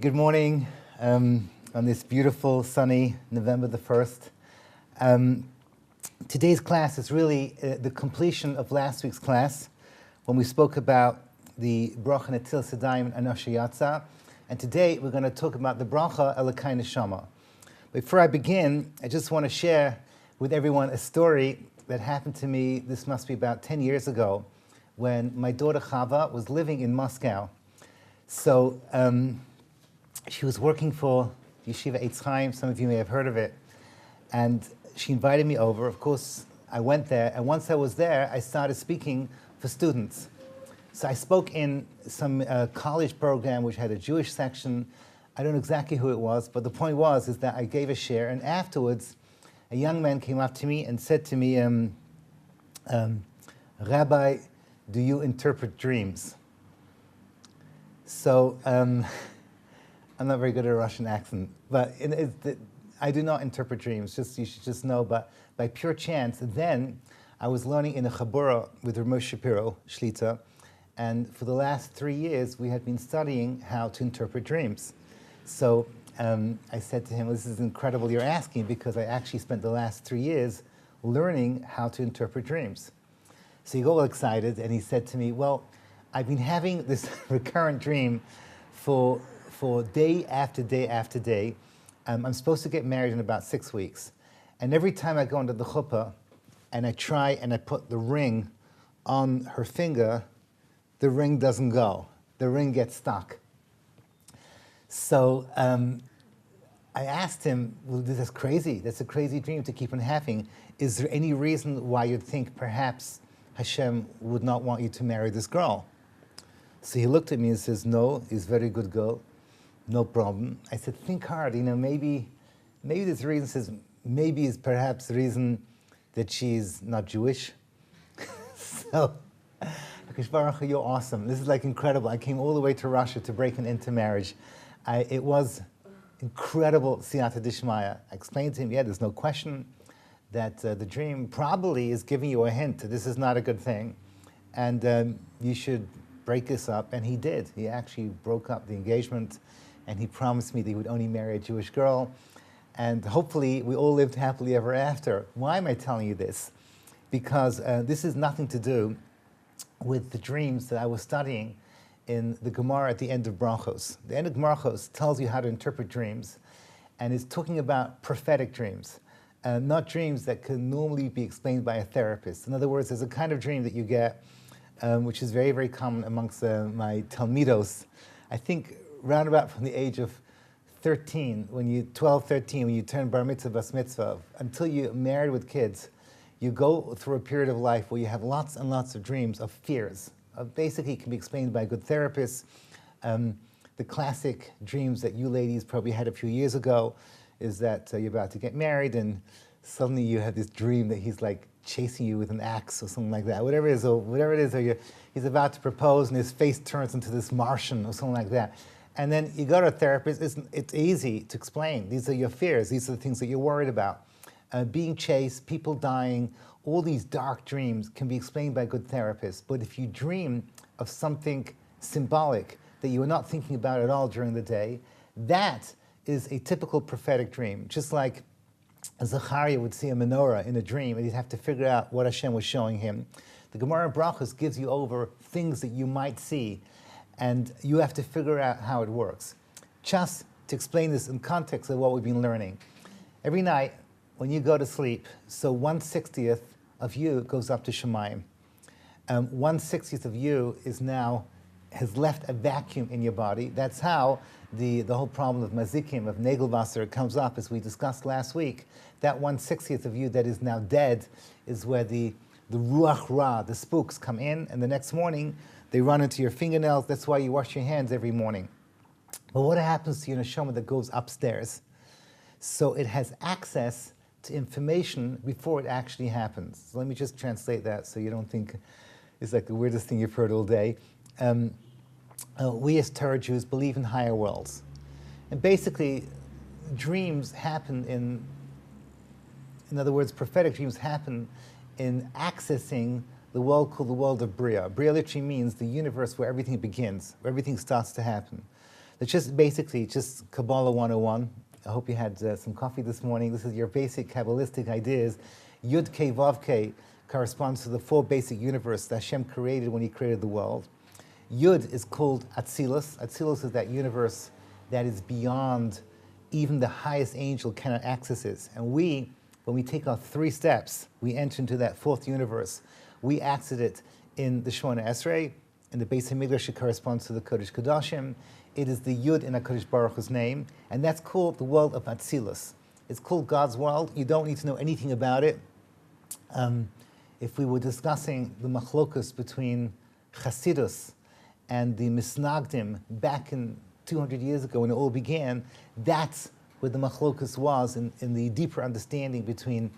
Good morning on this beautiful, sunny November the 1st. Today's class is really the completion of last week's class when we spoke about the bracha Nissel Sedayim and Yatsa. And today we're going to talk about the bracha Elokai Neshama. Before I begin, I just want to share with everyone a story that happened to me. This must be about 10 years ago when my daughter Chava was living in Moscow. So she was working for Yeshiva Eitz Chaim. Some of you may have heard of it. And she invited me over. Of course, I went there. And once I was there, I started speaking for students. So I spoke in some college program which had a Jewish section. I don't know exactly who it was, but the point is that I gave a share. And afterwards, a young man came up to me and said to me, Rabbi, do you interpret dreams? So I'm not very good at a Russian accent, but I do not interpret dreams. You should just know. But by pure chance, then I was learning in a chabura with Rabbi Shapiro Shlita, and for the last 3 years we had been studying how to interpret dreams. So I said to him, "This is incredible you're asking, because I actually spent the last 3 years learning how to interpret dreams." So he got all excited and he said to me, "Well, I've been having this recurrent dream for day after day after day. I'm supposed to get married in about 6 weeks. And every time I go into the chuppah and I try and I put the ring on her finger, the ring doesn't go. The ring gets stuck." So I asked him, "Well, this is crazy. That's a crazy dream to keep on having. Is there any reason why you'd think perhaps Hashem would not want you to marry this girl?" So he looked at me and says, "No, he's a very good girl. No problem." I said, "Think hard, maybe this reason says, maybe is perhaps the reason that she's not Jewish." So, Hakadosh Baruch Hu, you're awesome. This is like incredible. I came all the way to Russia to break an into marriage. It was incredible siyata dishmaya. I explained to him, there's no question that the dream probably is giving you a hint that this is not a good thing, and you should break this up. And he did. He actually broke up the engagement, and he promised me that he would only marry a Jewish girl. And hopefully we all lived happily ever after. Why am I telling you this? Because this has nothing to do with the dreams that I was studying in the Gemara at the end of Brachos. The end of Brachos tells you how to interpret dreams, and it's talking about prophetic dreams, not dreams that can normally be explained by a therapist. In other words, there's a kind of dream that you get, which is very, very common amongst my Talmidos. I think round about from the age of 13, 12, 13, when you turn bar mitzvah, bas mitzvah, until you're married with kids, you go through a period of life where you have lots and lots of dreams of fears. Basically, it can be explained by a good therapist. The classic dreams that you ladies probably had a few years ago is that you're about to get married and suddenly you have this dream that he's like chasing you with an axe or something like that. Whatever it is, or he's about to propose and his face turns into this Martian or something like that. And then you go to a therapist. It's easy to explain. These are your fears. These are the things that you're worried about. Being chased, people dying, all these dark dreams can be explained by a good therapist. But if you dream of something symbolic that you are not thinking about at all during the day, that is a typical prophetic dream. Just like Zachariah would see a menorah in a dream and he'd have to figure out what Hashem was showing him. The Gemara Brachos gives you over things that you might see, and you have to figure out how it works. Just to explain this in context of what we've been learning. Every night, when you go to sleep, so 1/60th of you goes up to Shemayim. 1/60th of you has left a vacuum in your body. That's how the whole problem of mazikim, of negelwasser, comes up, as we discussed last week. That 1/60th of you that is now dead is where the ruach ra, the spooks, come in, and the next morning they run into your fingernails. That's why you wash your hands every morning. But what happens to your neshama that goes upstairs? So it has access to information before it actually happens. So let me just translate that so you don't think it's like the weirdest thing you've heard all day. We as Torah Jews believe in higher worlds. And basically, dreams happen in other words, prophetic dreams happen in accessing the world called the world of Bria. Bria literally means the universe where everything begins, where everything starts to happen. It's just basically just Kabbalah 101. I hope you had some coffee this morning. This is your basic Kabbalistic ideas. Yud Kei Vav Kei corresponds to the four basic universe that Hashem created when He created the world. Yud is called Atzilus. Atzilus is that universe that is beyond even the highest angel cannot access it. And we, when we take our 3 steps, we enter into that fourth universe. We access it in the Shemona Esrei, in the Beis HaMikdash. It corresponds to the Kodesh Kodashim. It is the Yud in HaKadosh Baruch Hu's name, and that's called the world of Atzilus. It's called God's world. You don't need to know anything about it. If we were discussing the machlokus between Chasidus and the Misnagdim back in 200 years ago when it all began, that's where the machlokus was in the deeper understanding between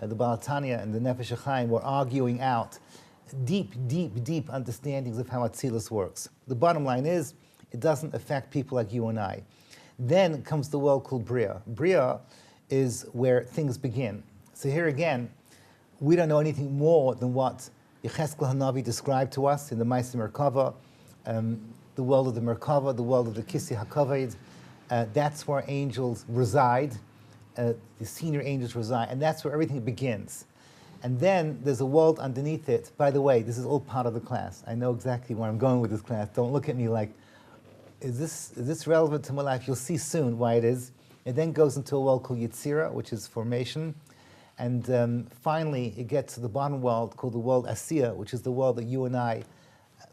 the Baal Tanya and the Nefesh HaChaim. Were arguing out deep understandings of how Atzilus works. The bottom line is, it doesn't affect people like you and I. Then comes the world called Bria. Bria is where things begin. So here again, we don't know anything more than what Yecheskel Hanavi described to us in the Ma'aseh Merkava, the world of the Merkava, the world of the Kisei HaKavod. That's where angels reside, the senior angels reside, and that's where everything begins. And then there's a world underneath it. By the way, this is all part of the class. I know exactly where I'm going with this class. Don't look at me like, is this relevant to my life? You'll see soon why it is. It then goes into a world called Yetzira, which is formation. And finally, it gets to the bottom world called the world Asiya, which is the world that you and I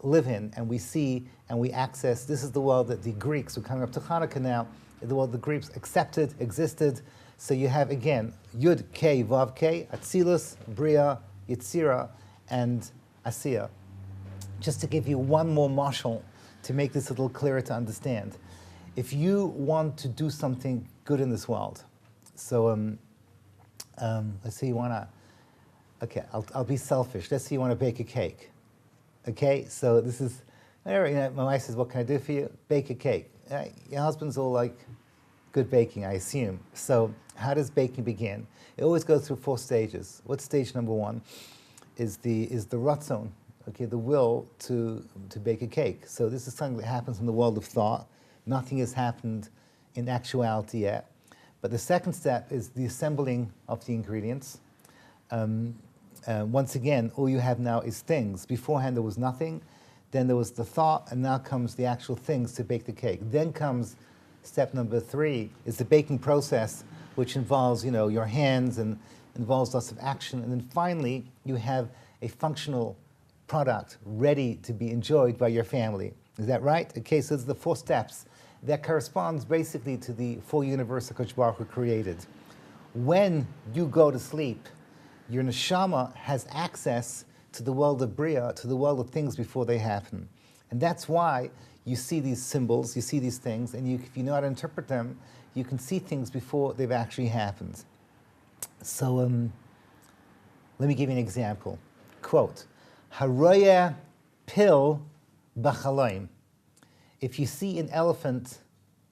live in, and we see and we access. This is the world that the Greeks, we're coming up to Hanukkah now, the world the Greeks accepted, existed. So you have, again, Yud, Kei, Vav, Kei, Atzilus, Bria, Yetzira, and Asiya. Just to give you one more mashal to make this a little clearer to understand. If you want to do something good in this world, so let's say you want to, okay, I'll be selfish. Let's say you want to bake a cake. Okay, so this is, my wife says, what can I do for you? Bake a cake. Your husband's all like, good baking, I assume. So how does baking begin? It always goes through 4 stages. What's stage number 1? Is the ratzon, okay, the will to bake a cake. So this is something that happens in the world of thought. Nothing has happened in actuality yet. But the second step is the assembling of the ingredients. Once again, all you have now is things. Beforehand there was nothing, then there was the thought, and now comes the actual things to bake the cake. Then comes step number 3, is the baking process, which involves, your hands and involves lots of action. And then finally, you have a functional product ready to be enjoyed by your family. Is that right? Okay, so it's the 4 steps. That corresponds basically to the full universe that HaKadosh Baruch Hu created. When you go to sleep, your Neshama has access to the world of Bria, to the world of things before they happen. And that's why you see these symbols, you see these things, and if you know how to interpret them, you can see things before they've actually happened. So let me give you an example. Quote, Haroya pil b'chaloim. If you see an elephant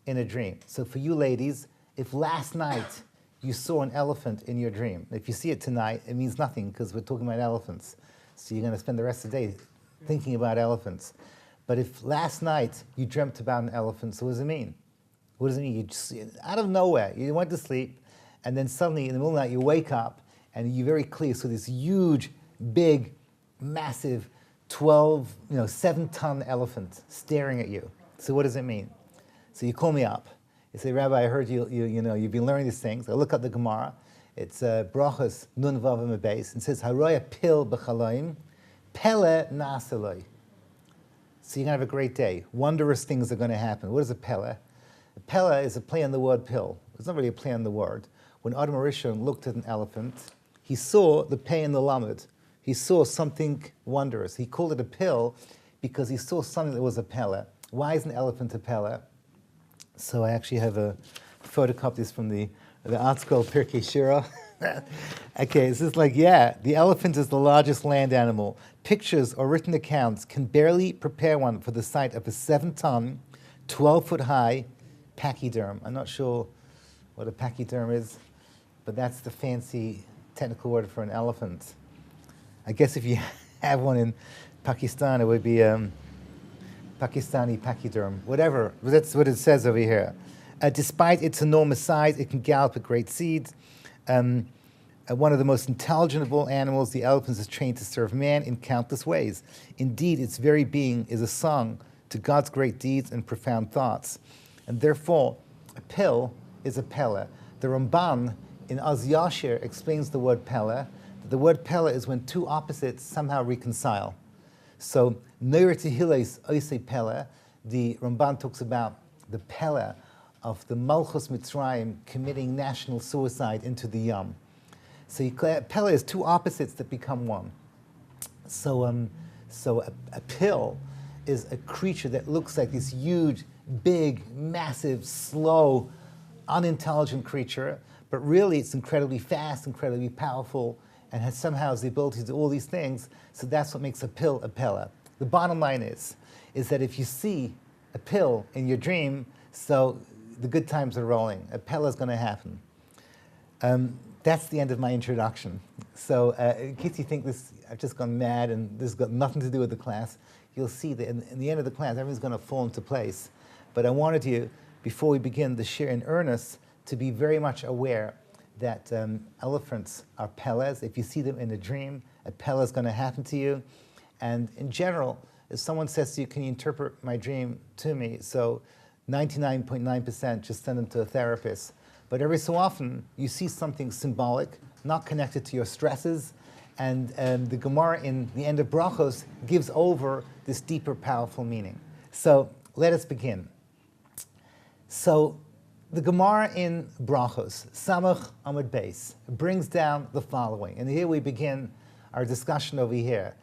in a dream, so for you ladies, if last night you saw an elephant in your dream, if you see it tonight, it means nothing because we're talking about elephants. So you're going to spend the rest of the day thinking about elephants. But if last night you dreamt about an elephant, so what does it mean? What does it mean? You just, out of nowhere, you went to sleep, and then suddenly in the middle of the night you wake up, and you're very clear, so this huge, big, massive 7-ton elephant staring at you. So what does it mean? So you call me up. You say, Rabbi, I heard you've been learning these things. I look up the Gemara. It's Brachos Nun Vav Beis. It says, Haroya pil b'chaloim, pele na'aseloi. So you're going to have a great day. Wondrous things are going to happen. What is a pele? A pele is a play on the word pill. It's not really a play on the word. When Adam HaRishon looked at an elephant, he saw the pei and the lamed. He saw something wondrous. He called it a pill because he saw something that was a pele. Why is an elephant a pele? So I actually have a photocopies from the article Pirkei Shira. Okay, this is the elephant is the largest land animal. Pictures or written accounts can barely prepare one for the sight of a 7-ton, 12-foot-high pachyderm. I'm not sure what a pachyderm is, but that's the fancy technical word for an elephant. I guess if you have one in Pakistan, it would be Pakistani pachyderm, whatever. That's what it says over here. Despite its enormous size, it can gallop with great speed. One of the most intelligent of all animals, the elephant is trained to serve man in countless ways. Indeed, its very being is a song to God's great deeds and profound thoughts. And therefore, a pill is a pella. The Ramban in Az Yashir explains the word pella. The word pella is when two opposites somehow reconcile. So, Neir Tehiles Oise Pella, the Ramban talks about the pella of the Malchus Mitzrayim committing national suicide into the Yam. So pella is two opposites that become one. So a pill is a creature that looks like this huge, big, massive, slow, unintelligent creature, but really it's incredibly fast, incredibly powerful, and somehow has the ability to do all these things. So that's what makes a pill a pella. The bottom line is that if you see a pill in your dream, so the good times are rolling. A pella is going to happen. That's the end of my introduction. So in case you think I've just gone mad and this has got nothing to do with the class, you'll see that in the end of the class, everything's going to fall into place. But I wanted you, before we begin the shir in earnest, to be very much aware that elephants are pellas. If you see them in a dream, a pella is going to happen to you. And in general, if someone says to you, can you interpret my dream to me? So 99.9% just send them to a therapist. But every so often, you see something symbolic, not connected to your stresses, and the Gemara in the end of Brachos gives over this deeper, powerful meaning. So let us begin. So the Gemara in Brachos, Samach Amud Beis, brings down the following. And here we begin our discussion over here.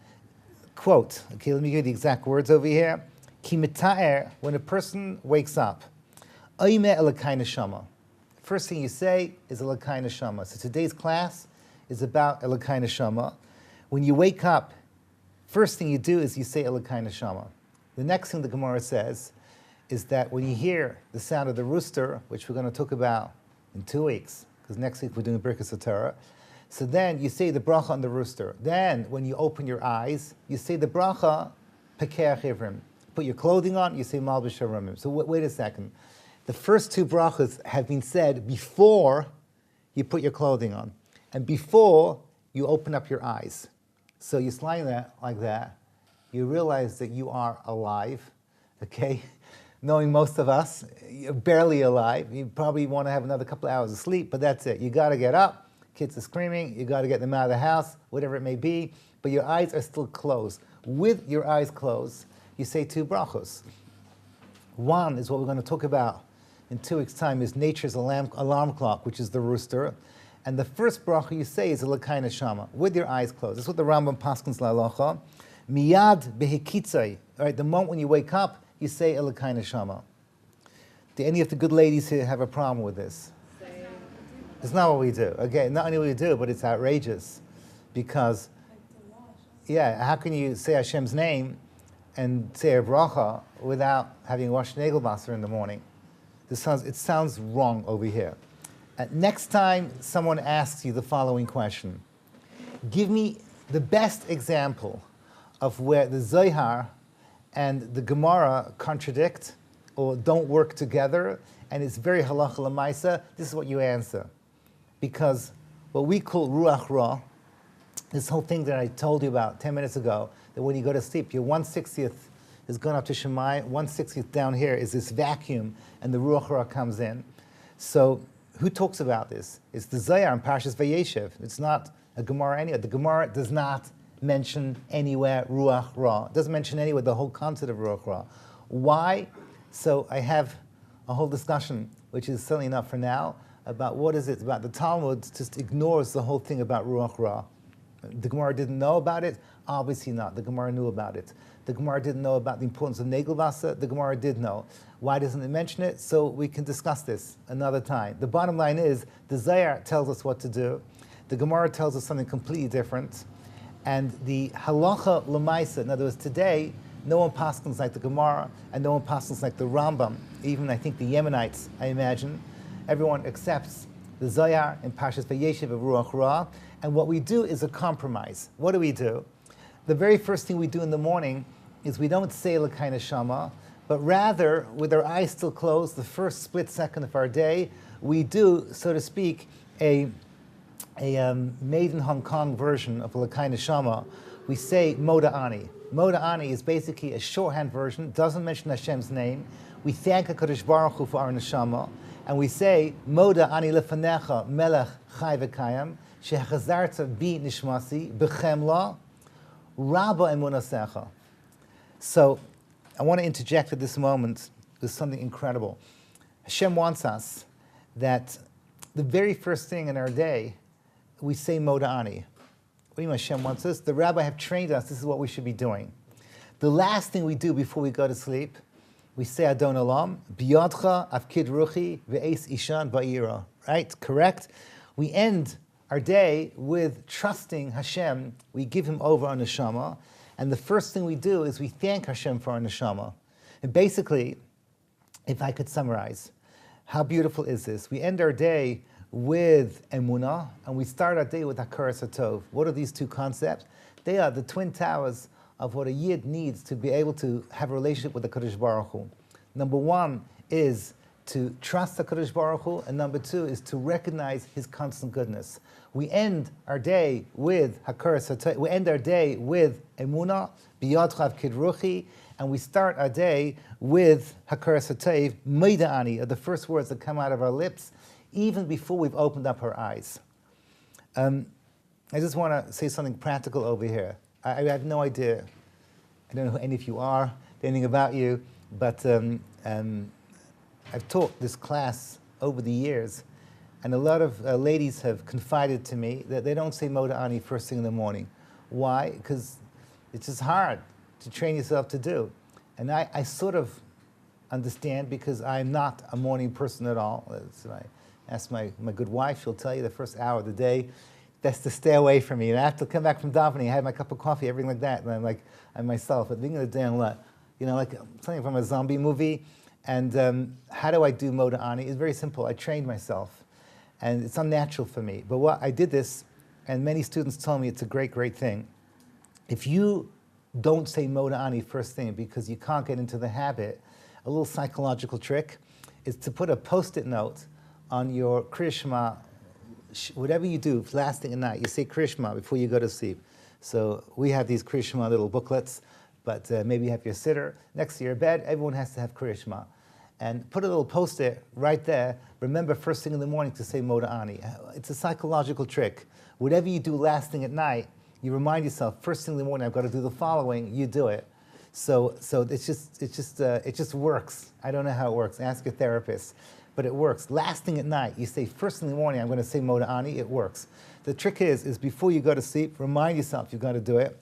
Quote, okay, let me give you the exact words over here. Ki mita'er, when a person wakes up, Oime Elokai Neshama. First thing you say is Elokai Neshama. So today's class is about Elokai Neshama. When you wake up, first thing you do is you say Elokai Neshama. The next thing the Gemara says is that when you hear the sound of the rooster, which we're going to talk about in 2 weeks, because next week we're doing Birkas HaTorah, so then you say the bracha on the rooster. Then when you open your eyes, you say the bracha Pekeach Ivrim. Put your clothing on, you say Malbish Haramim. So wait a second. The first two brachas have been said before you put your clothing on and before you open up your eyes. So you're lying there like that. You realize that you are alive, okay? Knowing most of us, you're barely alive. You probably want to have another couple of hours of sleep, but that's it. You got to get up. Kids are screaming. You got to get them out of the house, whatever it may be. But your eyes are still closed. With your eyes closed, you say two brachos. One is what we're going to talk about in 2 weeks' time, is nature's alarm clock, which is the rooster. And the first bracha you say is Elokai Neshama, with your eyes closed. That's what the Rambam paskins la'alocha. Miyad behikitzai. All right, the moment when you wake up, you say Elokai Neshama. Do any of the good ladies here have a problem with this? It's not what we do. Okay, not only what we do, but it's outrageous. Because, yeah, how can you say Hashem's name and say a bracha without having washed Nagelwasser in the morning? It sounds wrong over here. Next time someone asks you the following question, give me the best example of where the Zohar and the Gemara contradict or don't work together, and it's very halacha l'maisa. This is what you answer. Because what we call ruach ra, this whole thing that I told you about 10 minutes ago, that when you go to sleep, your 1/60th has gone up to Shemai, 1/60th down here is this vacuum, and the ruach ra comes in. So who talks about this? It's the Zohar in Parshas Vayeshev. It's not a Gemara anywhere. The Gemara does not mention anywhere ruach ra. It doesn't mention anywhere the whole concept of ruach ra. Why? So I have a whole discussion, which is silly enough for now, about what is it about the Talmud just ignores the whole thing about ruach ra. The Gemara didn't know about it? Obviously not. The Gemara knew about it. The Gemara didn't know about the importance of Nagelwasser. The Gemara did know. Why doesn't it mention it? So we can discuss this another time. The bottom line is, the Zohar tells us what to do. The Gemara tells us something completely different. And the halacha l'maisa, in other words, today, no one paskins like the Gemara, and no one paskins like the Rambam. Even, I think, the Yemenites, I imagine. Everyone accepts the Zohar in Parshas Vayeshev of Ruach Ra. And what we do is a compromise. What do? The very first thing we do in the morning is we don't say L'kai Neshama, but rather, with our eyes still closed, the first split second of our day, we do, so to speak, a made in Hong Kong version of L'kai Neshama. We say Moda Ani. Moda Ani is basically a shorthand version, doesn't mention Hashem's name. We thank HaKadosh Baruch Hu for our Neshama, and we say Moda Ani Lefanecha Melech Chai V'Kayam Shehachazarta Bi Nishmasi B'Chemla Rabba Emunasecha. So, I want to interject at this moment with something incredible. Hashem wants us that the very first thing in our day, we say Moda Ani. What do you mean Hashem wants us? The Rabbi have trained us, this is what we should be doing. The last thing we do before we go to sleep, we say Adon Olam, Biyadcha Avkid Ruchi Ve'es Ishan Ba'ira. Right? Correct? We end our day with trusting Hashem. We give Him over our Neshama. And the first thing we do is we thank Hashem for our Neshama. And basically, if I could summarize, how beautiful is this? We end our day with Emunah, and we start our day with Hakaras HaTov. What are these two concepts? They are the twin towers of what a Yid needs to be able to have a relationship with the Kadosh Baruch Hu. Number one is to trust the Kadosh Baruch Hu, and number two is to recognize His constant goodness. We end our day with Hakaras HaTov. We end our day with Emunah, Biyadcha Avkid Ruchi, and we start our day with Hakaras HaTov, Moda Ani, are the first words that come out of our lips, even before we've opened up our eyes. I just want to say something practical over here. I have no idea, I don't know who any of you are, anything about you, but I've taught this class over the years, and a lot of ladies have confided to me that they don't say Moda Ani first thing in the morning. Why? Because it's just hard to train yourself to do. And I sort of understand, because I'm not a morning person at all. So I ask my good wife, she'll tell you the first hour of the day, best to stay away from me. And I have to come back from davening, I have my cup of coffee, everything like that, and I'm myself. At the beginning of the day, I'm like, like something from a zombie movie. And how do I do Moda Ani? It's very simple. I trained myself, and it's unnatural for me. But what I did this, and many students told me it's a great, great thing. If you don't say Moda Ani first thing because you can't get into the habit, a little psychological trick is to put a Post-it note on your Krishma. Whatever you do, last thing at night, you say Krishma before you go to sleep. So we have these Krishma little booklets, but maybe you have your sitter. Next to your bed, everyone has to have Krishma. And put a little Post-it right there. Remember first thing in the morning to say Moda Ani. It's a psychological trick. Whatever you do last thing at night, you remind yourself, first thing in the morning, I've got to do the following, you do it. So it just works. I don't know how it works. Ask your therapist. But it works. Last thing at night, you say, first thing in the morning, I'm going to say Moda Ani, it works. The trick is before you go to sleep, remind yourself you've got to do it.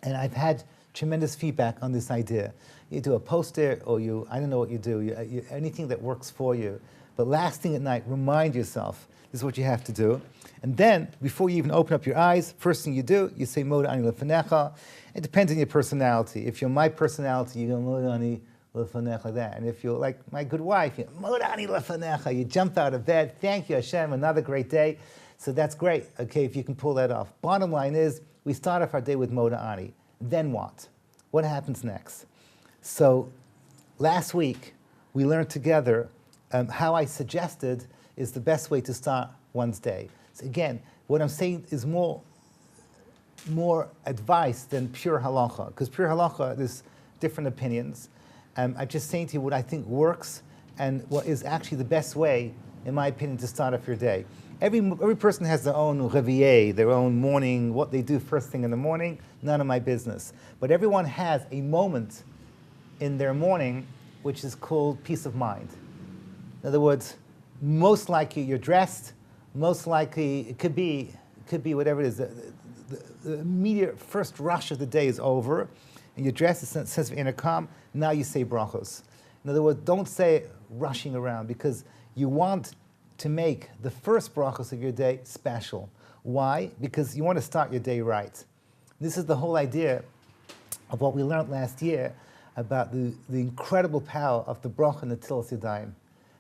And I've had tremendous feedback on this idea. You do a Post-it, or I don't know what you do, anything that works for you. But last thing at night, remind yourself, this is what you have to do. And then, before you even open up your eyes, first thing you do, you say Moda Ani Lefanecha. It depends on your personality. If you're my personality, you go Moda Ani Lefanecha like that. And if you're like my good wife, you Moda Ani Lefanecha, you jump out of bed, thank you Hashem, another great day. So that's great, okay, if you can pull that off. Bottom line is, we start off our day with Moda Ani. Then what? What happens next? So last week, we learned together how I suggested is the best way to start one's day. So again, what I'm saying is more advice than pure halacha, because pure halacha, there's different opinions. I'm just saying to you what I think works and what is actually the best way, in my opinion, to start off your day. Every person has their own réveillé, their own morning, what they do first thing in the morning, none of my business. But everyone has a moment in their morning which is called peace of mind. In other words, most likely you're dressed, most likely it could be whatever it is. The immediate first rush of the day is over, and you're dressed, a sense of inner calm. Now you say brachos. In other words, don't say it rushing around, because you want to make the first brachos of your day special. Why? Because you want to start your day right. This is the whole idea of what we learned last year about the incredible power of the bracha Netilas Yadayim.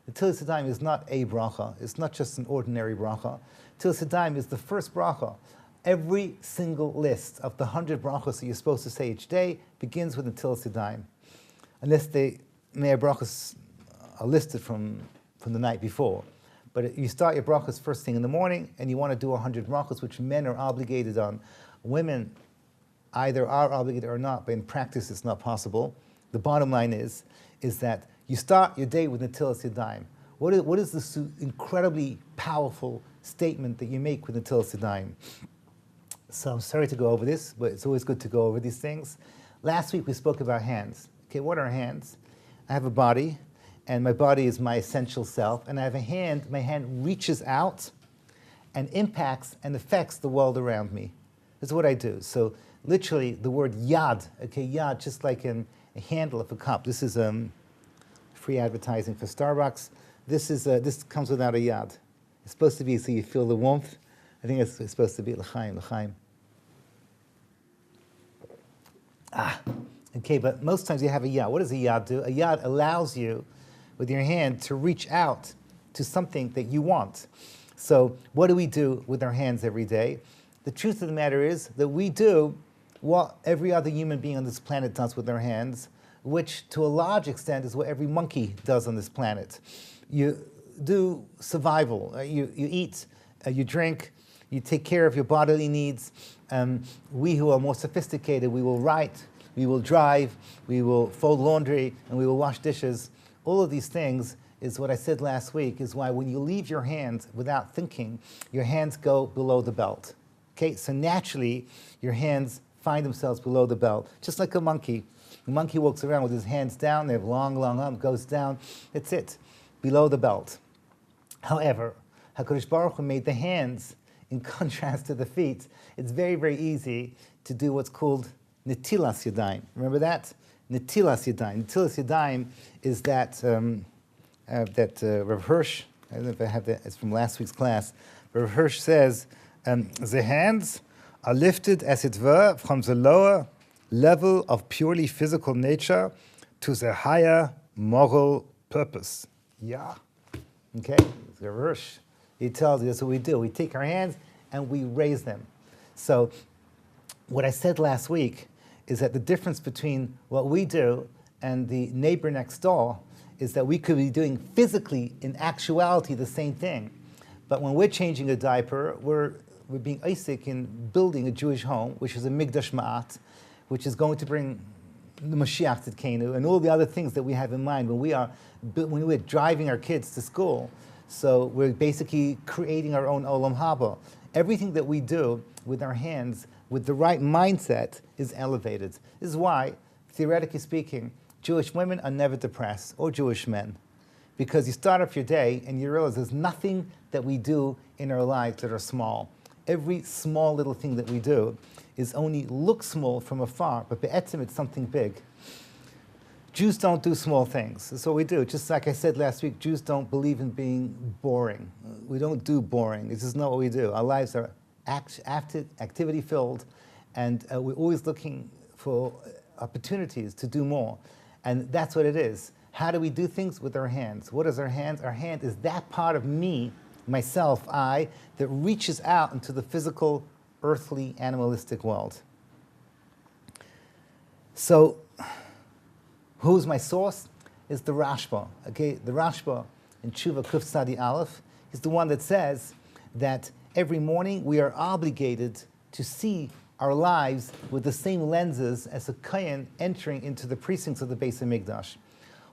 Netilas Yadayim is not a bracha. It's not just an ordinary bracha. Netilas Yadayim is the first bracha Every single list of the 100 brachos that you're supposed to say each day begins with Netilas Yadayim. Unless the Me'er brachos are listed from the night before. But you start your brachos first thing in the morning, and you want to do 100 brachos, which men are obligated on. Women either are obligated or not, but in practice it's not possible. The bottom line is that you start your day with Netilas Yadayim. What is this incredibly powerful statement that you make with Netilas Yadayim? So I'm sorry to go over this, but it's always good to go over these things. Last week we spoke about hands. Okay, what are hands? I have a body, and my body is my essential self, and I have a hand. My hand reaches out and impacts and affects the world around me. This is what I do. So literally the word yad, okay, yad, just like a handle of a cup. This is free advertising for Starbucks. This comes without a yad. It's supposed to be so you feel the warmth. I think it's supposed to be l'chaim. Okay, but most times you have a yad. What does a yad do? A yad allows you, with your hand, to reach out to something that you want. So what do we do with our hands every day? The truth of the matter is that we do what every other human being on this planet does with their hands, which to a large extent is what every monkey does on this planet. You do survival. You eat, you drink, you take care of your bodily needs. We who are more sophisticated, we will write, we will drive, we will fold laundry, and we will wash dishes. All of these things is what I said last week, is why when you leave your hands without thinking, your hands go below the belt. Okay, so naturally, your hands find themselves below the belt, just like a monkey. The monkey walks around with his hands down, they have long arms, goes down, that's it, below the belt. However, HaKadosh Baruch Hu made the hands in contrast to the feet. It's very, very easy to do what's called Netilas Yadayim. Remember that? Netilas Yadayim. Netilas Yadayim is that Rav Hirsch, I don't know if I have that, it's from last week's class. Rav Hirsch says, the hands are lifted, as it were, from the lower level of purely physical nature to the higher moral purpose. Yeah. Okay? Rav Hirsch. He tells you that's what we do. We take our hands and we raise them. So what I said last week is that the difference between what we do and the neighbor next door is that we could be doing physically, in actuality, the same thing. But when we're changing a diaper, we're being Isaac in building a Jewish home, which is a Migdash Ma'at, which is going to bring the Mashiach Tzidkenu and all the other things that we have in mind when we're driving our kids to school. So we're basically creating our own Olam Haba. Everything that we do with our hands, with the right mindset, is elevated. This is why, theoretically speaking, Jewish women are never depressed, or Jewish men. Because you start off your day and you realize there's nothing that we do in our lives that are small. Every small little thing that we do is only look small from afar, but be'etzim it's something big. Jews don't do small things. That's what we do. Just like I said last week, Jews don't believe in being boring. We don't do boring. This is not what we do. Our lives are activity-filled, and we're always looking for opportunities to do more. And that's what it is. How do we do things? With our hands. What is our hands? Our hand is that part of me, myself, I, that reaches out into the physical, earthly, animalistic world. So, who's my source? Is the Rashba. Okay, the Rashba in Tshuva Kuf Tzadi Aleph is the one that says that every morning we are obligated to see our lives with the same lenses as a Kohen entering into the precincts of the Beis HaMikdash.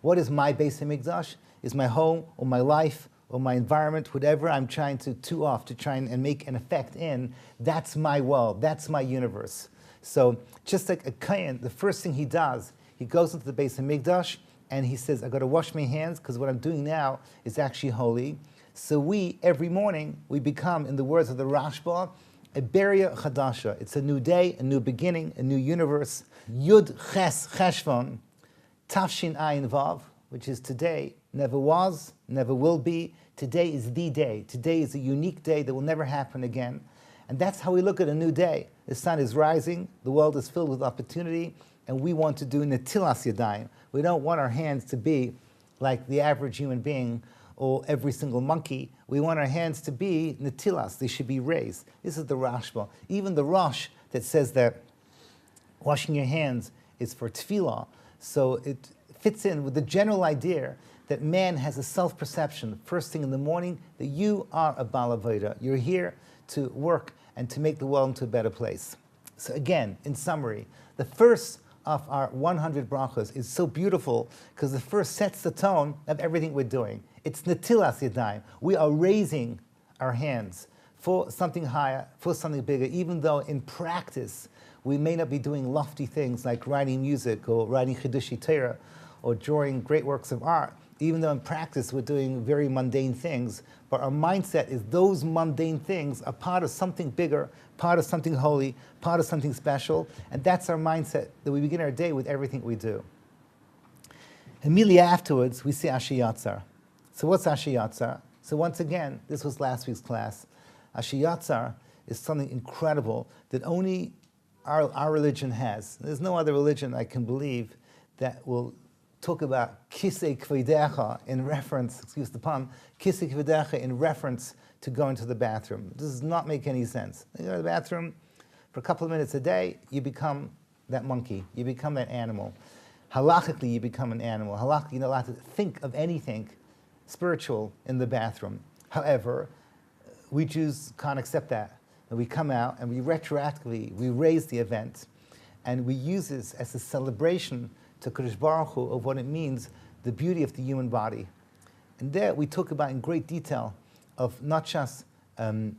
What is my Beis HaMikdash? Is my home or my life or my environment, whatever I'm trying to off to try and make an effect in, that's my world, that's my universe. So just like a Kohen, the first thing he does, he goes into the Beis HaMikdash and he says, I've got to wash my hands because what I'm doing now is actually holy. So we, every morning, we become, in the words of the Rashba, a Beria Chadasha. It's a new day, a new beginning, a new universe. Yud Ches Cheshvan, Tafshin Ayin Vav, which is today, never was, never will be. Today is the day. Today is a unique day that will never happen again. And that's how we look at a new day. The sun is rising, the world is filled with opportunity, and we want to do Netilas Yadayim. We don't want our hands to be like the average human being or every single monkey. We want our hands to be netilas, they should be raised. This is the Rashba. Even the Rosh that says that washing your hands is for tefillah, so it fits in with the general idea that man has a self-perception, first thing in the morning, that you are a Bala Vaida. You're here to work and to make the world into a better place. So again, in summary, the first of our 100 brachos is so beautiful because the first sets the tone of everything we're doing. It's netilas yadayim. We are raising our hands for something higher, for something bigger, even though in practice we may not be doing lofty things like writing music or writing chidushi Torah or drawing great works of art. Even though in practice we're doing very mundane things, but our mindset is those mundane things are part of something bigger, part of something holy, part of something special, and that's our mindset that we begin our day with everything we do. Immediately afterwards, we say Asher Yatzar. So what's Asher Yatzar? So once again, this was last week's class. Asher Yatzar is something incredible that only our religion has. There's no other religion I can believe that will talk about kisei kvedecha in reference, excuse the pun, kisei kvedecha in reference to going to the bathroom. This does not make any sense. You go to the bathroom for a couple of minutes a day, you become that monkey, you become that animal. Halachically, you become an animal. Halachically, you're not allowed to think of anything spiritual in the bathroom. However, we Jews can't accept that. And we come out and we retroactively, we raise the event, and we use this as a celebration to Kadosh Baruch Hu of what it means, the beauty of the human body. And there we talk about in great detail of not just the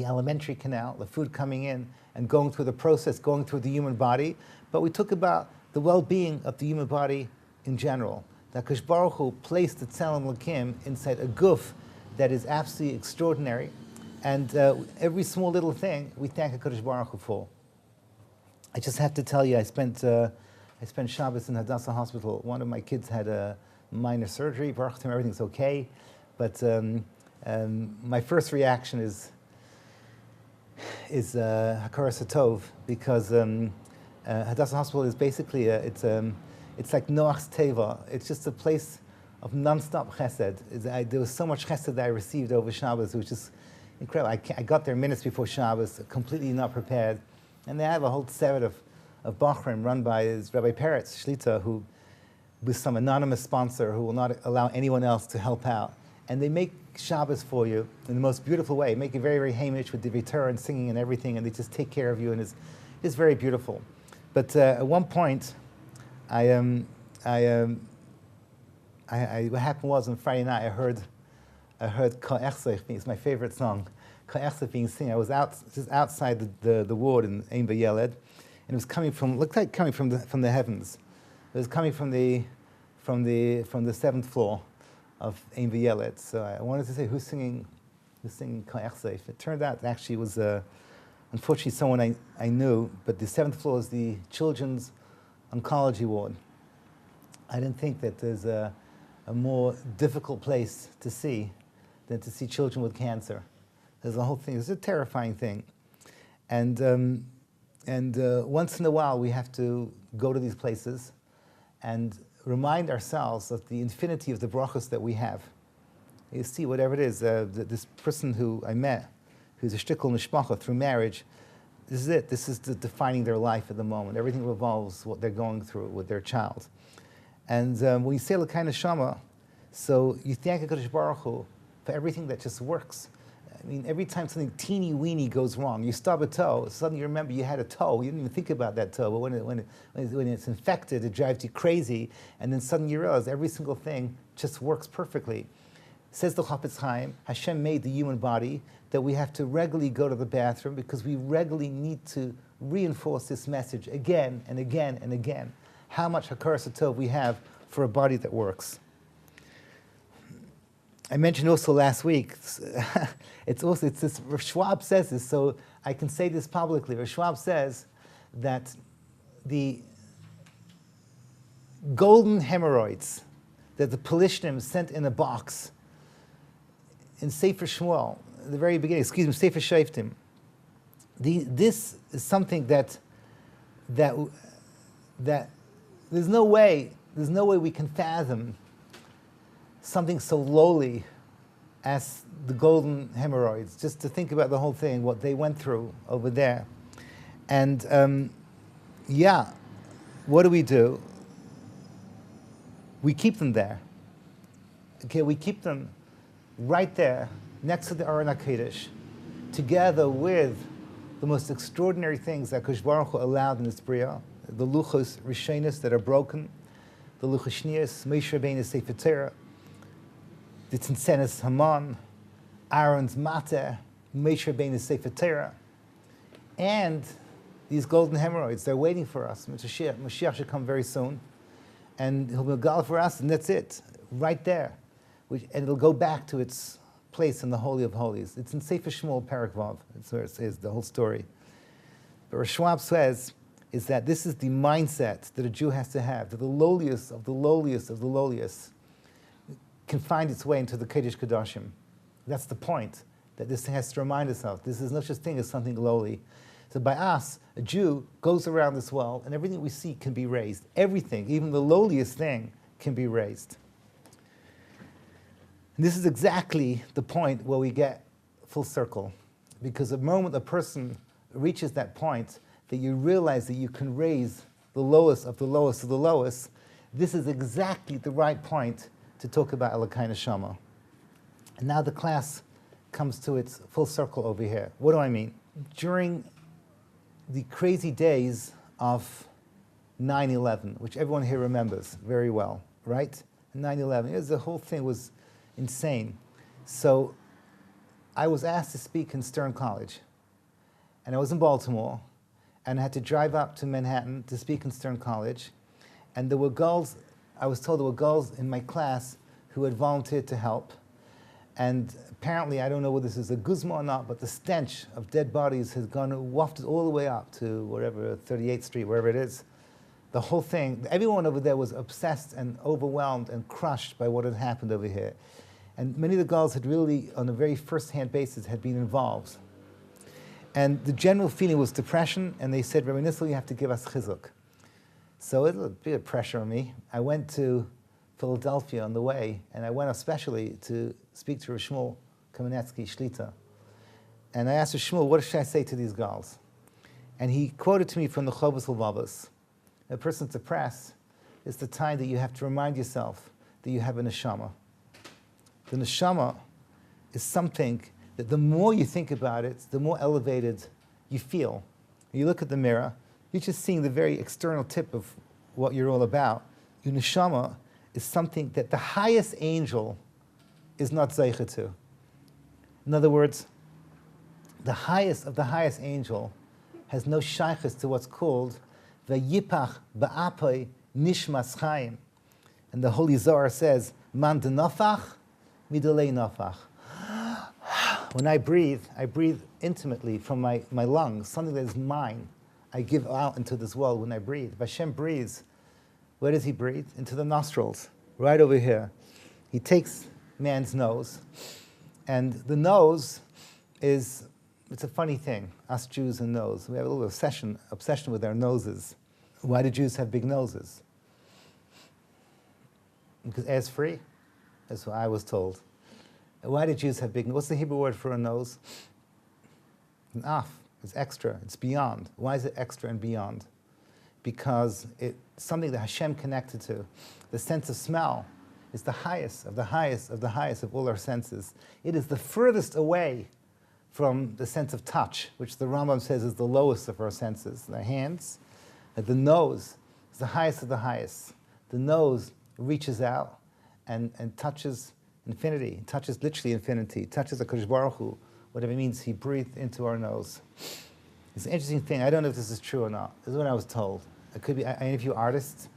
alimentary canal, the food coming in and going through the process, going through the human body, but we talk about the well-being of the human body in general. That Kadosh Baruch Hu placed the Tzelem Lakim inside a guf that is absolutely extraordinary, and every small little thing we thank Kadosh Baruch Hu for. I just have to tell you, I spent Shabbos in Hadassah Hospital. One of my kids had a minor surgery. Baruch Hashem, everything's okay. But my first reaction is Hakara Satov, because Hadassah Hospital is basically it's like Noach's Teva. It's just a place of non-stop chesed. There was so much chesed that I received over Shabbos. It was just incredible. I got there minutes before Shabbos, completely not prepared, and they have a whole set of Bachrim run by his Rabbi Peretz Shlita, who with some anonymous sponsor who will not allow anyone else to help out. And they make Shabbos for you in the most beautiful way, make it very, very Hamish with the Torah and singing and everything, and they just take care of you, and it's very beautiful. But at one point, what happened was on Friday night, I heard Ka Echsech, it's my favorite song, Ka Echsech being sung. I was just outside the ward in Ein V'Yeled, and it was coming from, looked like coming from the heavens. It was coming from the 7th floor of Ein V'Yeled. So I wanted to say, who's singing Ka Echsech? It turned out it actually was unfortunately someone I knew, but the 7th floor is the children's oncology ward. I didn't think that there's a more difficult place to see than to see children with cancer. There's a whole thing. It's a terrifying thing, and once in a while we have to go to these places and remind ourselves of the infinity of the brachos that we have. You see, whatever it is, this person who I met, who's a shtickle mishpacha through marriage, this is it. This is defining their life at the moment. Everything revolves what they're going through with their child. And when you say L'kai Neshama, so you thank HaKadosh Baruch Hu for everything that just works. I mean, every time something teeny weeny goes wrong, you stub a toe, suddenly you remember you had a toe. You didn't even think about that toe, but when it's infected, it drives you crazy, and then suddenly you realize every single thing just works perfectly. Says the Chafetz Chaim, Hashem made the human body that we have to regularly go to the bathroom because we regularly need to reinforce this message again and again and again. How much Hakara Satov we have for a body that works. I mentioned also last week, it's this, Rav Schwab says this, so I can say this publicly. Rav Schwab says that the golden hemorrhoids that the Pelishtim sent in a box in Sefer Shmuel, at the very beginning, Sefer Shoftim, this is something that there's no way we can fathom something so lowly as the golden hemorrhoids, just to think about the whole thing, what they went through over there. And what do? We keep them there. Okay, we keep them right there, next to the Aron HaKodesh, together with the most extraordinary things that Kosh Baruch Hu allowed in this Bria, the Luchos Rishonos that are broken, the Luchos Shnios, Moshe Rabbeinu's Sefer Torah, the Tzinsenes Haman, Aaron's Mater, Moshe Rabbeinu's Sefer Torah, and these golden hemorrhoids. They're waiting for us. Mashiach should come very soon, and he'll be gal for us, and that's it, right there. And it'll go back to its place in the Holy of Holies. It's in Sefer Shmuel, Perek Vav. That's where it says the whole story. But Rosh Schwab says is that this is the mindset that a Jew has to have, that the lowliest of the lowliest of the lowliest can find its way into the Kodesh Kodashim. That's the point that this thing has to remind us of. This is no such thing as something lowly. So by us, a Jew goes around this world, and everything we see can be raised. Everything, even the lowliest thing, can be raised. And this is exactly the point where we get full circle. Because the moment a person reaches that point, that you realize that you can raise the lowest of the lowest of the lowest, this is exactly the right point to talk about Elokai Neshama. And now the class comes to its full circle over here. What do I mean? During the crazy days of 9/11, which everyone here remembers very well, right? 9/11, the whole thing was insane. So I was asked to speak in Stern College, and I was in Baltimore, and I had to drive up to Manhattan to speak in Stern College, and there were girls, I was told there were girls in my class who had volunteered to help, and apparently, I don't know whether this is a guzma or not, but the stench of dead bodies has gone wafted all the way up to wherever, 38th Street, wherever it is. The whole thing, everyone over there was obsessed and overwhelmed and crushed by what had happened over here. And many of the girls had really, on a very first-hand basis, had been involved. And the general feeling was depression, and they said, Rabbi Nissel, you have to give us chizuk. So it was a bit of pressure on me. I went to Philadelphia on the way, and I went especially to speak to Rav Shmuel Kamenetsky Shlita. And I asked Rav Shmuel, what should I say to these girls? And he quoted to me from the Chovos Halevavos. A person's depressed is the time that you have to remind yourself that you have a Neshama. The Neshama is something that the more you think about it, the more elevated you feel. When you look at the mirror, you're just seeing the very external tip of what you're all about. Your Neshama is something that the highest angel is not zeicha to. In other words, the highest of the highest angel has no shaykhis to what's called v'yipach ba'apoi nishmas chaim. And the Holy Zohar says, man denafach midolei nafach. When I breathe intimately from my lungs, something that is mine. I give out into this world when I breathe. If Hashem breathes, where does he breathe? Into the nostrils, right over here. He takes man's nose, and the nose it's a funny thing, us Jews and nose. We have a little obsession with our noses. Why do Jews have big noses? Because air's free? That's what I was told. Why do Jews have big noses? What's the Hebrew word for a nose? An af. It's extra. It's beyond. Why is it extra and beyond? Because it's something that Hashem connected to. The sense of smell is the highest of the highest of the highest of all our senses. It is the furthest away from the sense of touch, which the Rambam says is the lowest of our senses. The hands, the nose is the highest of the highest. The nose reaches out and touches infinity, touches literally infinity, touches HaKadosh Baruch Hu, whatever it means, he breathed into our nose. It's an interesting thing. I don't know if this is true or not. This is what I was told. It could be. I interview artists.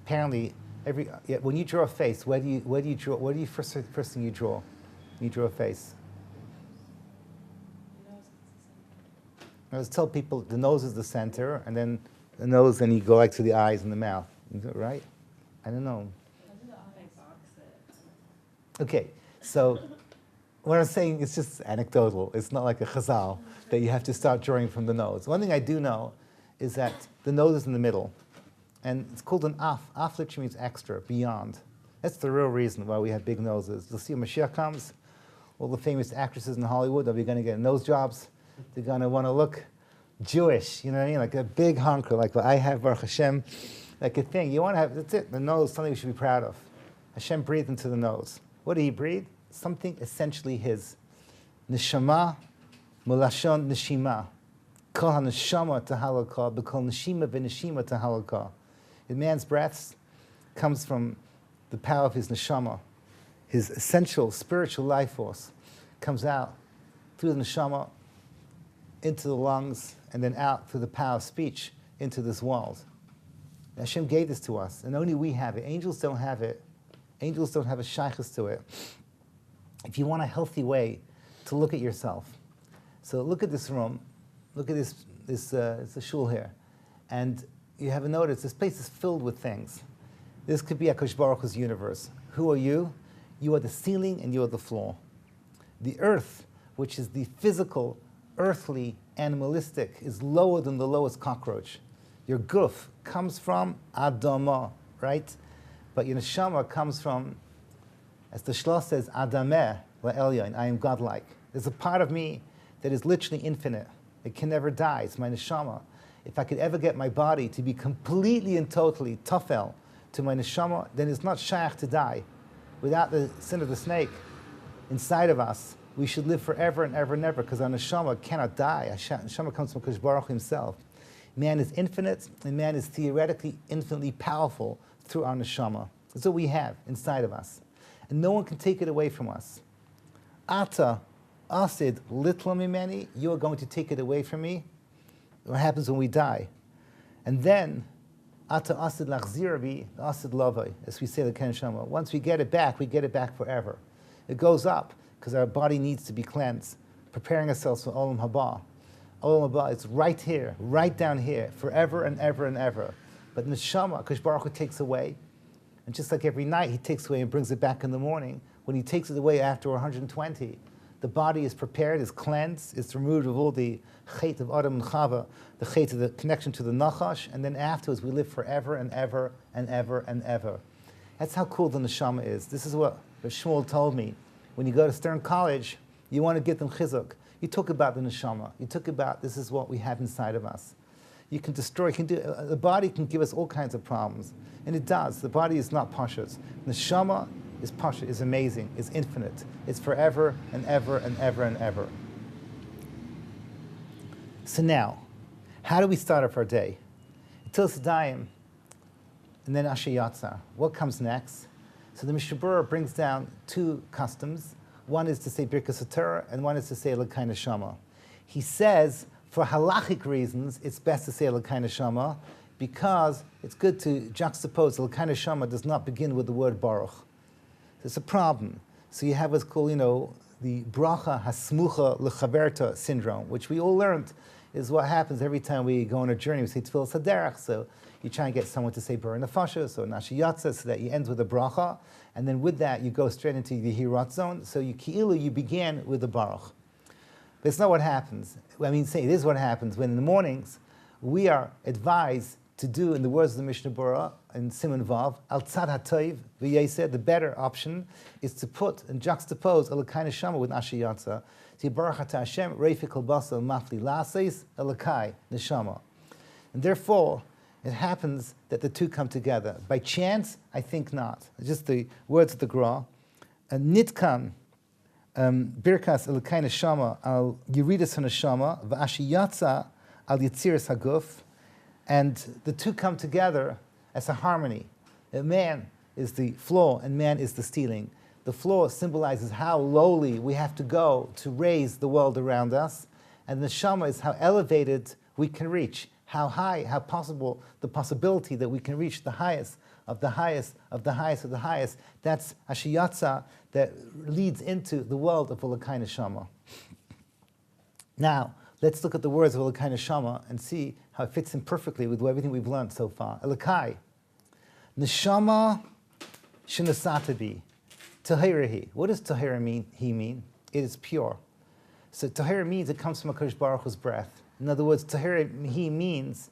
Apparently, when you draw a face, where do you draw? What do you first thing you draw? You draw a face. I was told people the nose is the center, and then the nose, then you go like to the eyes and the mouth. Is that right? I don't know. Okay, so what I'm saying is just anecdotal. It's not like a chazal that you have to start drawing from the nose. One thing I do know is that the nose is in the middle, and it's called an af. Af literally means extra, beyond. That's the real reason why we have big noses. You'll see when Mashiach comes, all the famous actresses in Hollywood are going to get nose jobs. They're going to want to look Jewish, you know what I mean? Like a big honker, like what I have, Baruch Hashem, like a thing. You want to have, that's it, the nose, something we should be proud of. Hashem breathed into the nose. What did he breathe? Something essentially his. Neshama, mulashon neshima. Kol ha-neshama tahalaka, b'kol neshima v'neshima tahalaka. The man's breaths comes from the power of his neshama. His essential spiritual life force comes out through the neshama into the lungs and then out through the power of speech into this world. Hashem gave this to us, and only we have it. Angels don't have it. Angels don't have a shaykhus to it. If you want a healthy way to look at yourself, so look at this room, look at it's a shul here, and you have a notice, this place is filled with things. This could be HaKadosh Baruch Hu's universe. Who are you? You are the ceiling and you are the floor. The earth, which is the physical, earthly, animalistic, is lower than the lowest cockroach. Your guf comes from Adama, right? But your neshama comes from, as the Shlosh says, Adameh la'elyon, I am godlike. There's a part of me that is literally infinite. It can never die. It's my neshama. If I could ever get my body to be completely and totally tafel to my neshama, then it's not shaykh to die. Without the sin of the snake inside of us, we should live forever and ever and ever, because our neshama cannot die. Our neshama comes from HaKadosh Baruch Hu himself. Man is infinite, and man is theoretically infinitely powerful through our neshama. That's what we have inside of us. And no one can take it away from us. Ata asid litla mimeni, you are going to take it away from me. What happens when we die? And then, ata asid lachzirabi, asid lavai, as we say the neshama. Once we get it back forever. It goes up, because our body needs to be cleansed, preparing ourselves for Olam Haba. Olam Haba, it's right here, right down here, forever and ever and ever. But neshama, HaKadosh Baruch Hu takes away, and just like every night he takes away and brings it back in the morning, when he takes it away after 120, the body is prepared, is cleansed, it's removed of all the chet of Adam and Chava, the chet of the connection to the Nachash, and then afterwards we live forever and ever and ever and ever. That's how cool the neshama is. This is what Shmuel told me. When you go to Stern College, you want to give them chizuk. You talk about the neshama. You talk about this is what we have inside of us. You can destroy, the body can give us all kinds of problems. And it does. The body is not pashas. Neshama is pasha, is amazing, is infinite. It's forever and ever and ever and ever. So now, how do we start off our day? Till Sedayim, and then Asher Yatzar. What comes next? So the Mishnah Berurah brings down two customs. One is to say Birkas HaTorah, and one is to say Elokai Neshama. He says, for halachic reasons, it's best to say Elokai Neshama, because it's good to juxtapose. Elokai Neshama does not begin with the word Baruch. There's a problem. So you have what's called, the bracha hasmucha lechaverta syndrome, which we all learned is what happens every time we go on a journey. We say Tefillah Saderach, so you try and get someone to say Bar Nefashos or Nashi Yatzah, so that you end with a bracha, and then with that you go straight into the Hirat zone. So you began with the Baruch. But it's not what happens. I mean, it is what happens when in the mornings we are advised to do, in the words of the Mishnah Berurah in Siman Vav, Al Tzad HaToiv V'Yeseh, the better option is to put and juxtapose Elokai Neshama with Asher Yatzah. So Baruch Atah Hashem, Reifik Al-Basel Mafli Laseis, Elokai Neshama. And therefore, it happens that the two come together. By chance, I think not. Just the words of the Gra. Nitkan, Birkas Elokai Neshama, Al Yeridas HaNeshama, V'Asher Yatzah, Al Yitziras HaGuf. And the two come together as a harmony. A man is the floor and man is the ceiling. The floor symbolizes how lowly we have to go to raise the world around us. And the neshama is how elevated we can reach, how high, how possible, the possibility that we can reach the highest of the highest of the highest of the highest. That's Asher Yatzah that leads into the world of Elokai Neshama. Now, let's look at the words of Elokai Neshama and see how it fits in perfectly with everything we've learned so far. Elokai, Neshama Shenasatabi, Tahirahi. What does Tahira mean? It is pure. So Tahira means it comes from HaKadosh Baruch Hu's breath. In other words, Tahira means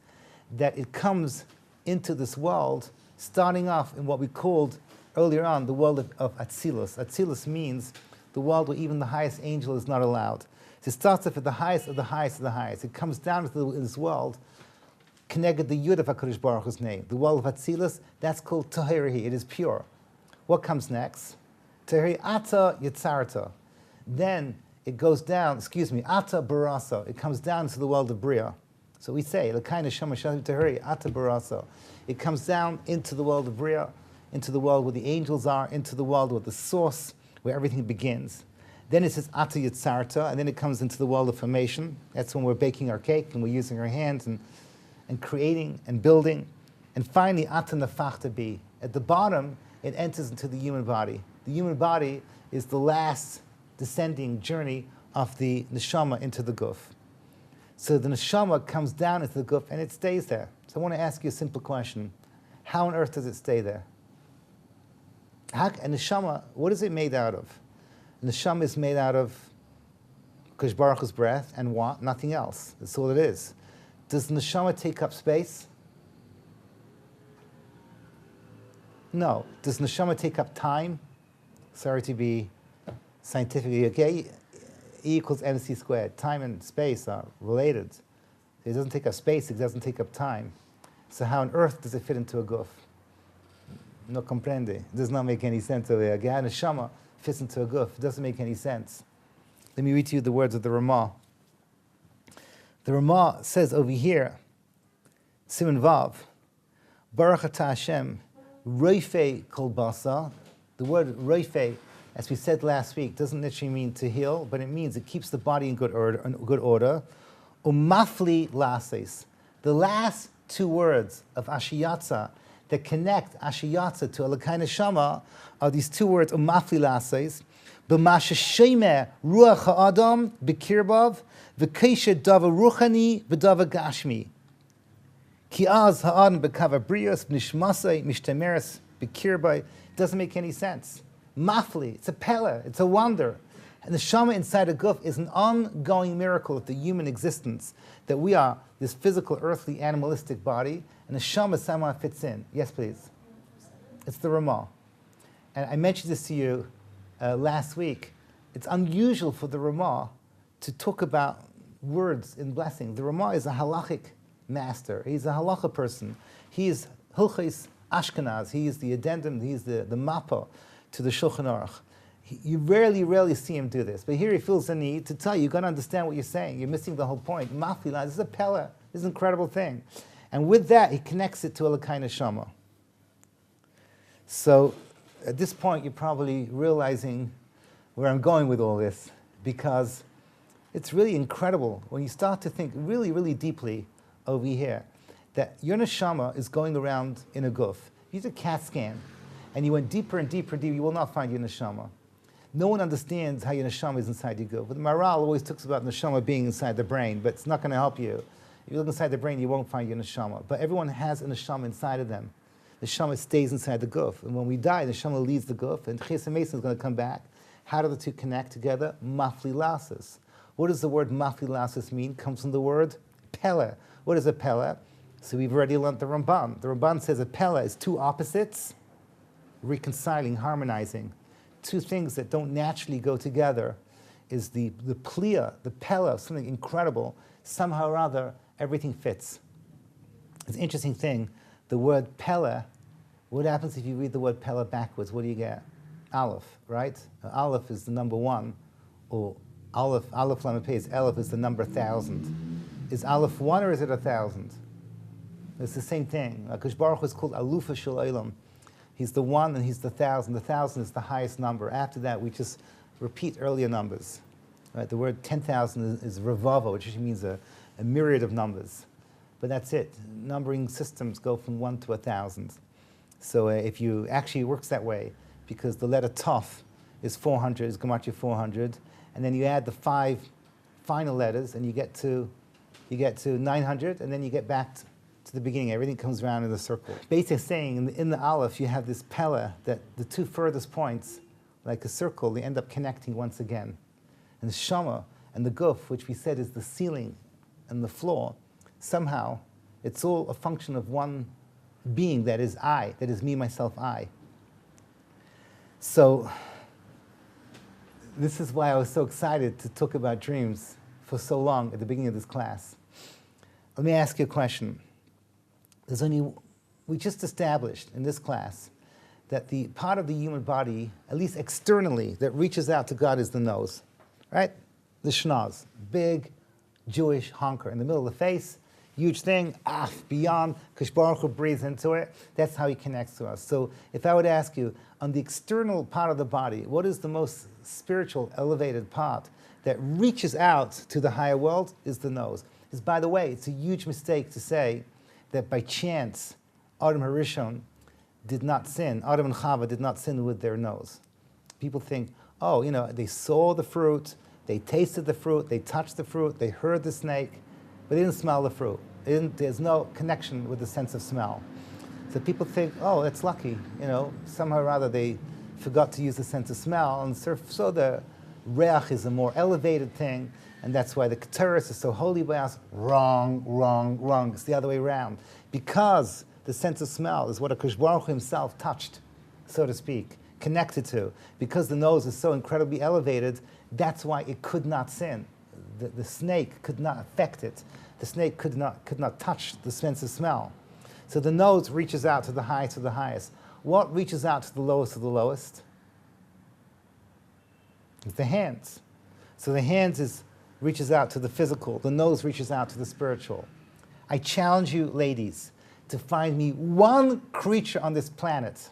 that it comes into this world, starting off in what we called earlier on, the world of Atzilus. Atzilus means the world where even the highest angel is not allowed. So it starts off at the highest of the highest of the highest. It comes down to this world, connected the Yud of HaKadosh Baruch Hu's name. The world of Atzilus, that's called Tahirihi. It is pure. What comes next? Tahiri Ata Yitzarta. Then it goes down, Ata Barasa. It comes down to the world of Bria. So we say, L'kai Neshama Shalom Tahiri Ata Barasa. It comes down into the world of Bria, into the world where the angels are, into the world where the source, where everything begins. Then it says Ata Yitzarta, and then it comes into the world of formation. That's when we're baking our cake and we're using our hands and creating and building. And finally, Ata Nefachta Bi. At the bottom, it enters into the human body. The human body is the last descending journey of the Neshama into the Guf. So the Neshama comes down into the Guf and it stays there. So I want to ask you a simple question. How on earth does it stay there? And Neshama, what is it made out of? Neshama is made out of Kadosh Baruch Hu's breath and what? Nothing else. That's all it is. Does the Neshama take up space? No. Does Neshama take up time? Sorry to be scientifically, okay? E equals mc squared. Time and space are related. It doesn't take up space, it doesn't take up time. So how on earth does it fit into a guf? No comprende. It does not make any sense over here. Again, Neshama fits into a guf. It doesn't make any sense. Let me read to you the words of the Ramah. The Ramah says over here, Siman Vav, Baruch Atah Hashem, Roifei Kol Basa. The word Roifei, as we said last week, doesn't literally mean to heal, but it means it keeps the body in good order. Umafli Lases. The last two words of Ashiyatza that connect Ashiyatza to Elokai Neshama are these two words, Umafli Lases. B'masha shemeh ruach ha'adam b'kirbav v'keisha dava ruchani v'dava gashmi. Ki az ha'adam b'kava brios v'nishmasei mishtameres b'kirbay. Doesn't make any sense. Mafli, it's a pella, it's a wonder. And the Shama inside a guf is an ongoing miracle of the human existence, that we are this physical, earthly, animalistic body, and the Shama somehow fits in. Yes, please. It's the Ramah. And I mentioned this to you last week. It's unusual for the Ramah to talk about words in blessing. The Ramah is a halachic master. He's a halacha person. He is Hilchos Ashkenaz. He is the addendum. He is the mappa to the Shulchan Aruch. You rarely see him do this. But here he feels the need to tell you, you've got to understand what you're saying. You're missing the whole point. Mafila, this is a pella. This is an incredible thing. And with that, he connects it to Elokai Neshama. So at this point, you're probably realizing where I'm going with all this, because it's really incredible when you start to think really, really deeply over here, that your neshama is going around in a guf. You did a CAT scan, and you went deeper and deeper and deeper, you will not find your neshama. No one understands how your neshama is inside your guf. But the Maral always talks about neshama being inside the brain, but it's not going to help you. If you look inside the brain, you won't find your neshama. But everyone has a neshama inside of them. The neshama stays inside the guf. And when we die, the neshama leaves the guf, and Chesed Mason is going to come back. How do the two connect together? Mafli Lasis. What does the word Mafli Lasis mean? It comes from the word Pella. What is a Pella? So we've already learned the Ramban. The Ramban says a Pella is two opposites, reconciling, harmonizing. Two things that don't naturally go together is the Plia, the Pella, something incredible. Somehow or other, everything fits. It's an interesting thing. The word Pella, what happens if you read the word Pella backwards? What do you get? Aleph, right? Aleph is the number one, or Aleph Lamed Pei is Aleph is the number 1,000. Is Aleph 1 or is it 1,000? It's the same thing. Kadosh Baruch Hu is called Alufa Shel Olam. He's the 1 and he's the 1,000. The 1,000 is the highest number. After that, we just repeat earlier numbers. Right? The word 10,000 is Revava, which means a myriad of numbers. But that's it. Numbering systems go from 1 to 1,000. So if you actually, it works that way, because the letter Tov is 400, is Gematria 400, and then you add the 5 final letters, and you get to 900, and then you get back to the beginning. Everything comes around in a circle. Basically saying, in the Aleph, you have this Pella, that the two furthest points, like a circle, they end up connecting once again. And the Shama and the Guf, which we said is the ceiling and the floor, somehow, it's all a function of one being that is I, that is me, myself, I. So this is why I was so excited to talk about dreams for so long at the beginning of this class. Let me ask you a question. We just established in this class that the part of the human body, at least externally, that reaches out to God is the nose, right? The schnoz, big Jewish honker in the middle of the face, huge thing, beyond, Kadosh Baruch Hu breathes into it. That's how he connects to us. So if I would ask you, on the external part of the body, what is the most spiritual, elevated part that reaches out to the higher world is the nose. By the way, it's a huge mistake to say that by chance, Adam Harishon did not sin, Adam and Chava did not sin with their nose. People think, they saw the fruit, they tasted the fruit, they touched the fruit, they heard the snake, but they didn't smell the fruit. There's no connection with the sense of smell. So people think, that's lucky. Somehow or other they forgot to use the sense of smell, and so the reach is a more elevated thing, and that's why the Keteris is so holy by us. Wrong. It's the other way around. Because the sense of smell is what Kadosh Baruch Hu himself touched, so to speak, connected to. Because the nose is so incredibly elevated, that's why it could not sin. The snake could not affect it. The snake could not touch the sense of smell. So the nose reaches out to the highest of the highest. What reaches out to the lowest of the lowest? It's the hands. So the hands reaches out to the physical. The nose reaches out to the spiritual. I challenge you, ladies, to find me one creature on this planet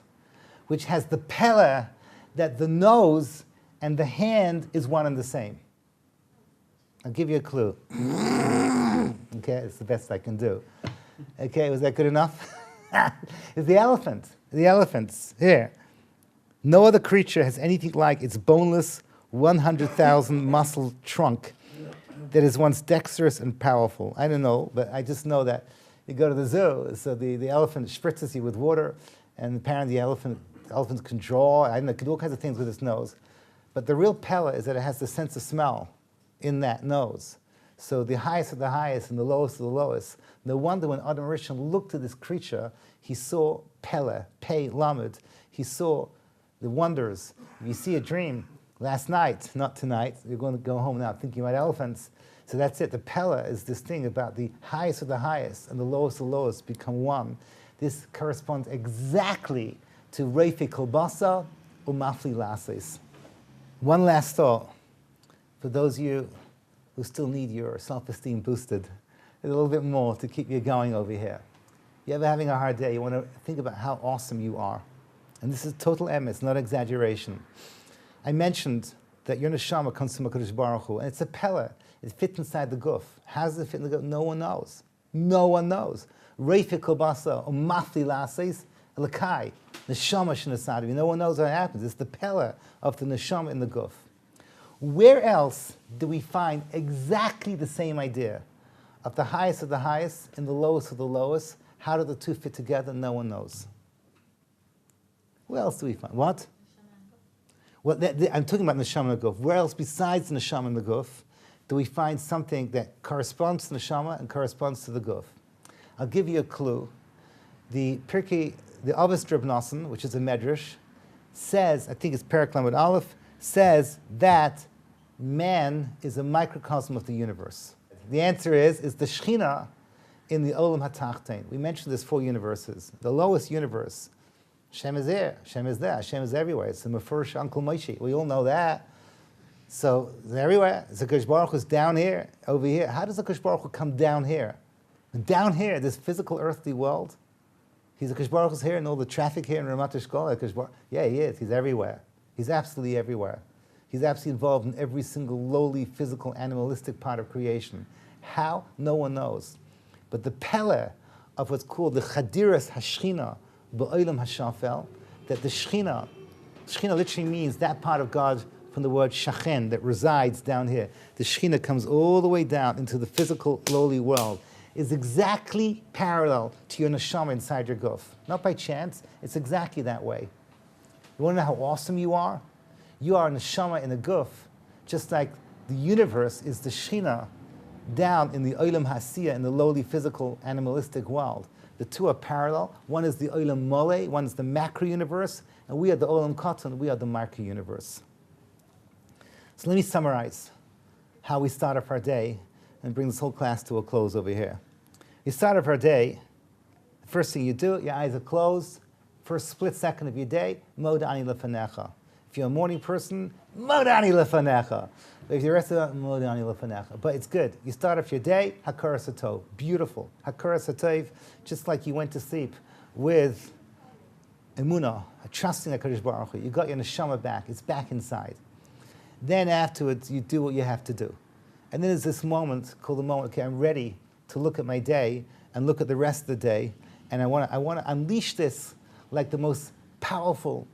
which has the pella that the nose and the hand is one and the same. I'll give you a clue. Okay, it's the best I can do. Okay, was that good enough? It's the elephant. The elephants. Here. No other creature has anything like its boneless, 100,000 muscle trunk that is once dexterous and powerful. I don't know, but I just know that you go to the zoo, so the elephant spritzes you with water, and apparently elephants can draw, I don't know, can do all kinds of things with its nose. But the real pella is that it has the sense of smell in that nose. So the highest of the highest and the lowest of the lowest. No wonder when Adam Rishon looked at this creature, he saw pella, pei, lamed. He saw the wonders. If you see a dream last night, not tonight, you're going to go home now thinking about elephants. So that's it. The pella is this thing about the highest of the highest and the lowest of the lowest become one. This corresponds exactly to Reifi Kolbasa Umafli Lases. One last thought for those of you who still need your self-esteem boosted, a little bit more to keep you going over here. You're ever having a hard day, you want to think about how awesome you are. And this is total emes, not exaggeration. I mentioned that your Neshama comes from HaKadosh Baruch Hu, and it's a pella. It fits inside the guf. How does it fit in the guf? No one knows. No one knows. Reifi Kolbasa Umafli Lases Lakai. Neshama Shinasadavi. No one knows what happens. It's the pella of the Neshama in the guf. Where else do we find exactly the same idea of the highest of the highest and the lowest of the lowest? How do the two fit together? No one knows. Where else do we find? What? Well, I'm talking about Neshama and the guf. Where else besides the Neshama and the guf do we find something that corresponds to Neshama and corresponds to the guf? I'll give you a clue. The Avos Reb Nosson, which is a medrash, says, I think it's Perek Lamed Aleph, says that man is a microcosm of the universe. The answer is the Shechina in the Olam HaTachtein. We mentioned there's 4 universes. The lowest universe, Hashem is there, Hashem is there, Hashem is everywhere. It's the Mefurish Uncle Moshe. We all know that. So it's everywhere. The Kadosh Baruch Hu is down here, over here. How does the Kadosh Baruch Hu come down here? Down here, this physical earthly world. The Kadosh Baruch Hu is here and all the traffic here in Ramat Eshkol. Yeah, he is. He's everywhere. He's absolutely everywhere. He's absolutely involved in every single lowly, physical, animalistic part of creation. How? No one knows. But the pella of what's called the Chadiras HaShechina Ba'olam HaShafel, that the Shechina literally means that part of God from the word Shachen, that resides down here. The Shechina comes all the way down into the physical, lowly world, is exactly parallel to your Neshama inside your guf. Not by chance, it's exactly that way. You want to know how awesome you are? You are a Neshama in a guf, just like the universe is the Shechina down in the Olam Hasiya, in the lowly, physical, animalistic world. The two are parallel. One is the Olam Mole, one is the macro universe, and we are the Olam Katan, we are the micro universe. So let me summarize how we start off our day and bring this whole class to a close over here. You start off our day, the first thing you do, your eyes are closed, first split second of your day, Modani Lefanecha. If you're a morning person, Modani Lefanecha. If you're the rest of it, Modani Lefanecha. But it's good. You start off your day, Hakara Satov. Beautiful. Hakara Satov, just like you went to sleep with Emunah, trusting HaKadosh Baruch Hu. You got your Neshama back. It's back inside. Then afterwards, you do what you have to do. And then there's this moment called the moment, okay, I'm ready to look at my day and look at the rest of the day. And I want to unleash this like the most powerful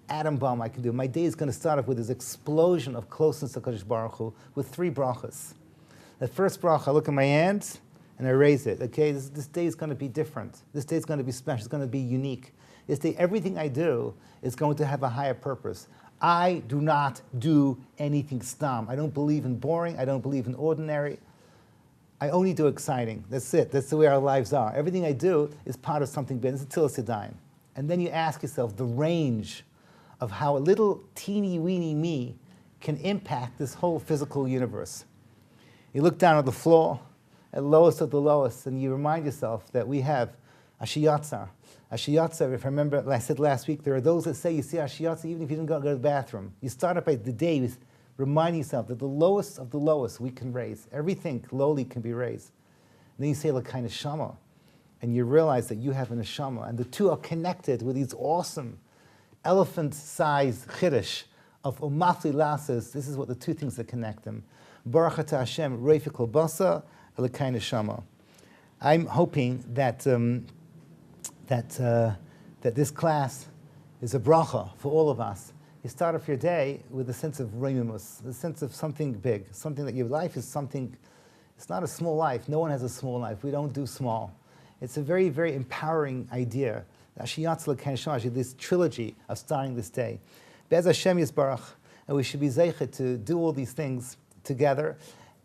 atom bomb I can do. My day is going to start off with this explosion of closeness to Kadosh Baruch Hu with 3 brachas. The first bracha, I look at my hands and I raise it. Okay, this day is going to be different. This day is going to be special. It's going to be unique. This day, everything I do is going to have a higher purpose. I do not do anything stam. I don't believe in boring. I don't believe in ordinary. I only do exciting. That's it. That's the way our lives are. Everything I do is part of something big. It's a Tzilas. And then you ask yourself the range of how a little teeny-weeny me can impact this whole physical universe. You look down at the floor, at lowest of the lowest, and you remind yourself that we have Ashiyatzar. Ashiyatzar, if I remember, I said last week, there are those that say you see Ashiyatzar even if you didn't go to the bathroom. You start up by the day with reminding yourself that the lowest of the lowest we can raise. Everything lowly can be raised. And then you say L'kai Neshama, and you realize that you have a Neshama, and the two are connected with these awesome elephant-sized chiddush of umatli lasses. This is what the two things that connect them. Baruch Atah Hashem, Reifik L'basa, L'kai Neshama. I'm hoping that that this class is a bracha for all of us. You start off your day with a sense of reimumus, a sense of something big, something that your life is something. It's not a small life. No one has a small life. We don't do small. It's a very, very empowering idea. This trilogy of starting this day. Be'ez Hashem Yisbarach, and we should be zeichet to do all these things together,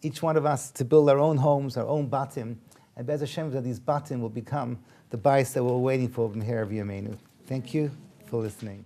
each one of us to build our own homes, our own batim, and Be'ez Hashem that these batim will become the bayis that we're waiting for from here of Yameinu. Thank you for listening.